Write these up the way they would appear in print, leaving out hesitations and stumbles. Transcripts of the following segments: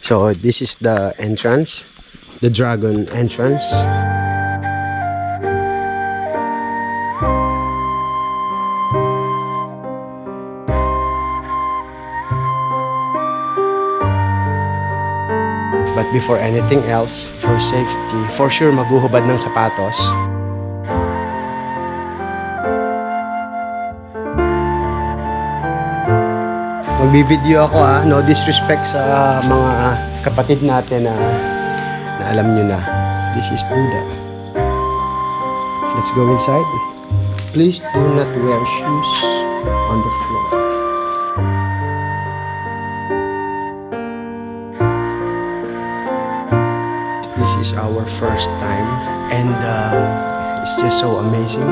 So this is the entrance, the dragon entrance. But before anything else, for safety, for sure maghuhubad ng sapatos. Magbi-video ako no disrespect sa mga kapatid natin na alam nyo na. This is Buddha. Let's go inside. Please do not wear shoes on the floor. This is our first time and it's just so amazing.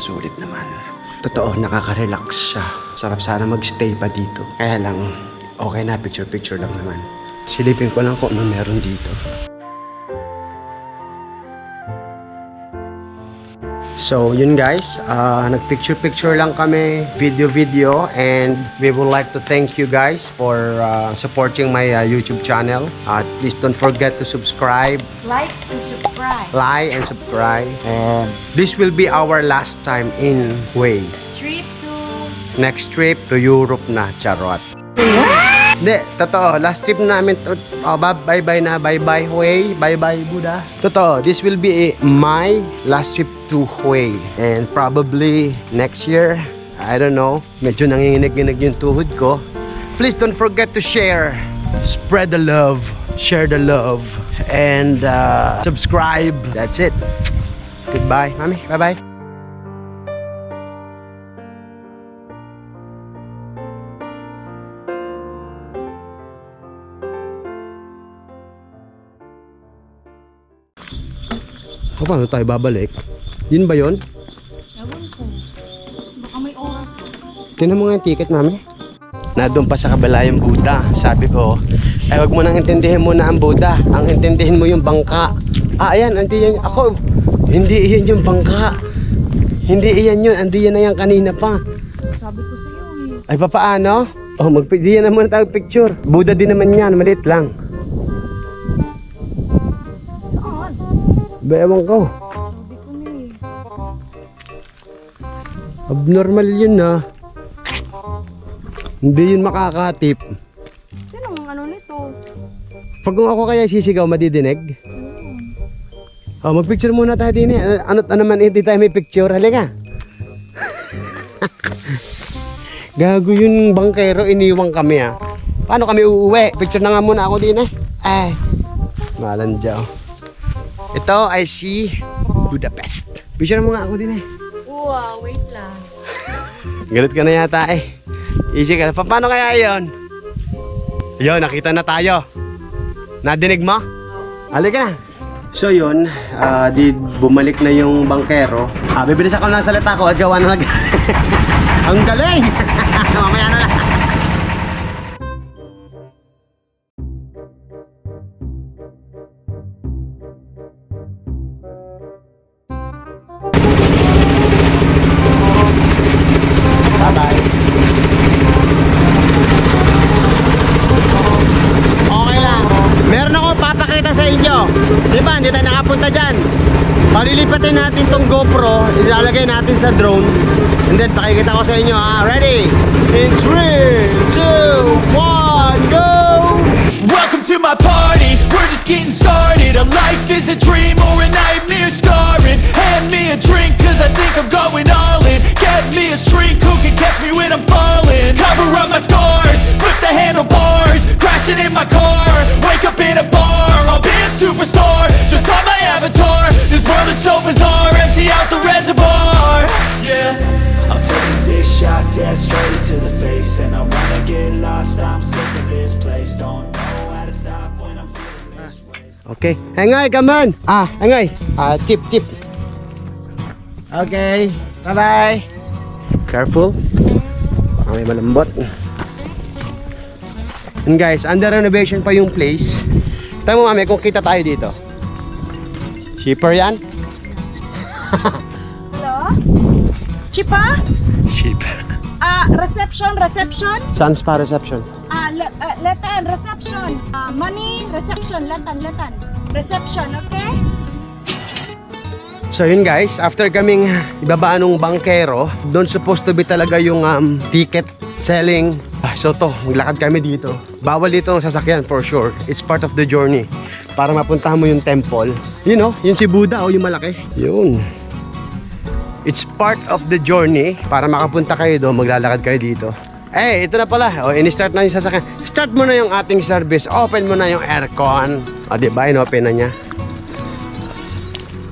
Sulit naman. Totoo, nakaka-relax siya. Sarap sana mag-stay pa dito. Kaya lang, okay na, picture-picture lang naman. Silipin ko lang kung ano meron dito. So, yun guys. Nag-picture-picture lang kami, video, and we would like to thank you guys for supporting my YouTube channel. Please don't forget to subscribe. Like and subscribe. Like and subscribe. And this will be our last time in Hue. Next trip to Europe na, charot. Hindi, totoo. Last trip namin, bye-bye na. Bye-bye Hue. Bye-bye Buddha. Totoo, this will be my last trip to Hue. And probably next year, I don't know, medyo nanginginig-ginig yung tuhod ko. Please don't forget to share. Spread the love. Share the love. And subscribe. That's it. Goodbye, Mami. Bye-bye. O, paano tayo babalik? Yun ba yun? Ewan ko. Baka may oras. Tingnan mo nga yung ticket, Mami. Nandun pa sa kabila yung Buddha. Sabi ko, ay wag mo nang intindihin mo na ang Buddha. Ang intindihin mo yung bangka. Ayan, hindi yan. Ako, hindi iyan yung bangka. Hindi iyan yun. Andi yan na yan kanina pa. Sabi ko sa'yo Ay, papaano? Oh, magpilihan na muna tayo picture. Buddha din naman yan. Maliit lang. Saan? Ewan ko. Sabi ko na Abnormal yun na. Hindi yun makakatip. Sino ang ano nito? Pag kung ako kaya sisigaw, madidinig? Oh, magpicture muna tayo din eh. Ano naman, hindi tayo may picture. Halika. Gago yung bangkero, iniwang kami ah. Paano kami uuwi? Picture na nga muna ako din eh. Ay, malandyaw. Ito ay si Budapest. Picture mo nga ako din eh. Wow, wait lang. Galit ka na yata eh. Easy ka. Paano kaya yun? Yun, nakita na tayo. Nadinig mo? Halika na. So yun, di bumalik na yung bangkero. Bibilis ako ng salita ko at gawa na ang galing! Mamaya na lang. Bye-bye. Okay lang. Meron ako papakita sa inyo. Di ba, hindi tayo nakapunta dyan. Palilipatin natin tong GoPro, ilalagay natin sa drone, and then pakikita ko sa inyo ha. Ready? In 3, 2, 1, go! Welcome to my party, we're just getting started. A life is a dream or a nightmare scarring. Hand me a drink cause I think I'm going all in. Get me a shrink who can catch me when I'm falling. Cover up my scars, flip the handlebars. Crashing in my car, wake up in a bar. I'll be a superstar, just on my avatar. lights, yeah, straight to the face. And I wanna get lost, I'm sick of this place. Don't know how to stop when I'm feeling this way. Okay. Hangay, come on. Hangay. Tip. Okay. Bye-bye. Careful. Baka may malambot. And guys, under renovation pa yung place. Tayo mo mami kung kita tayo dito. Shipper yan? Hello? Chipa? Shipper. Reception? Sans pa reception. Latan, reception. Money, reception, latan. Reception, okay? So yun guys, after kaming ibaba nung bangkero, doon supposed to be talaga yung ticket selling. So to, maglakad kami dito. Bawal dito ang sasakyan for sure. It's part of the journey. Para mapuntahan mo yung temple. You know, yun si Buddha o yung malaki. Yun. It's part of the journey. Para makapunta kayo doon, maglalakad kayo dito. Eh, ito na pala. O, in-start na yung sasakyan. Start mo na yung ating service. Open mo na yung aircon. O, diba? In-open na niya.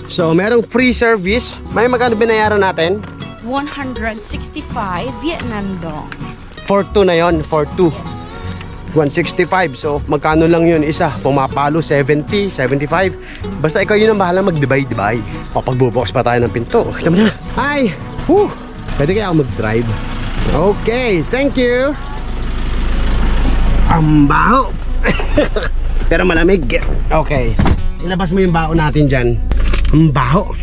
So, merong free service. May magkano binayaran natin? 165 Vietnam dong. For 2 na yon, for 2. 165. So, magkano lang yun isa? Pumapalo, 70, 75. Basta ikaw yun ang bahala mag-divide. O, pagbubukas pa tayo ng pinto. Kita mo na. Hi! Woo! Pwede kaya ako mag-drive? Okay, thank you! Ang baho! Pero malamig. Okay. Ilabas mo yung baho natin dyan. Ang baho.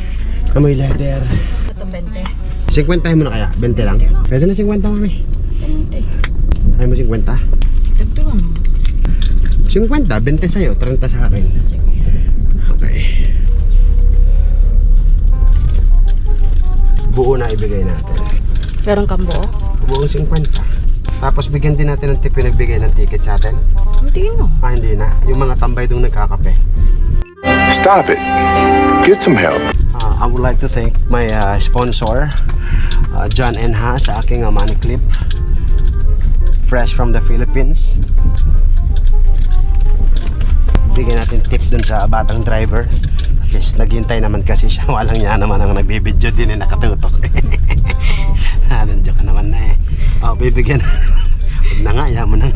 Amoy leather. Ito 20. 50 mo na kaya? 20 lang? Pwede na 50, mami. 20. Ayaw mo 50? Dagdagan mo. 50, 20 sa'yo, 30 sa akin. Okay. Buo na ibigay natin. Meron kang buo? Buong 50. Tapos bigyan din natin ng tip yung nagbigay ng ticket sa atin. Hindi no. Hindi na. Yung mga tambay doon nagkakape. Stop it. Get some help. I would like to thank my sponsor, John Enha, sa aking money clip. Fresh from the Philippines. Bigyan natin tips dun sa batang driver. At least naghintay naman kasi siya. Walang niya naman ang nagbibideo din nakatutok. Nandiyo ka naman na eh. Bibigyan. Huwag na nga, ayaw mo na.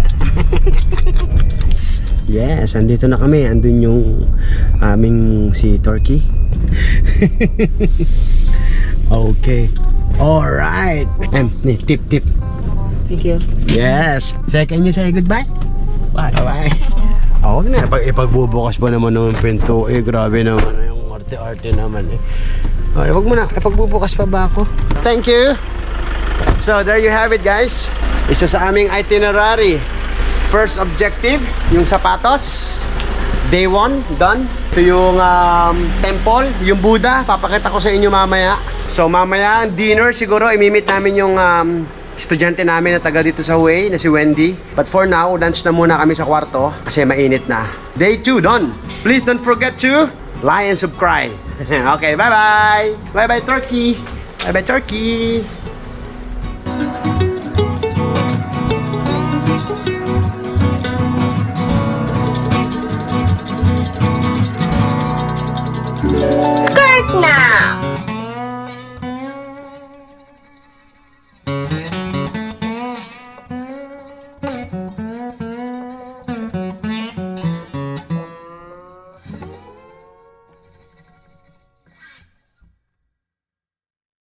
Yes, andito na kami. Andun yung aming si Turkey. Okay. Alright. Tip. Thank you. Yes. Can you say goodbye? Bye. Bye. Huwag na. Ipagbubukas pa naman ng pinto. Grabe naman. Yung arte-arte naman eh. Huwag mo na. Ipagbubukas pa ba ako? Thank you. So, there you have it guys. Isa sa aming itinerary. First objective, yung sapatos. Day 1, done. Ito yung temple, yung Buddha. Papakita ko sa inyo mamaya. So, mamaya, dinner siguro, imimit namin yung estudyante namin na taga dito sa Hue, na si Wendy. But for now, lunch na muna kami sa kwarto kasi mainit na. Day 2, done. Please don't forget to like and subscribe. Okay, bye-bye. Bye-bye, Turkey. Bye-bye, Turkey. Kurt now!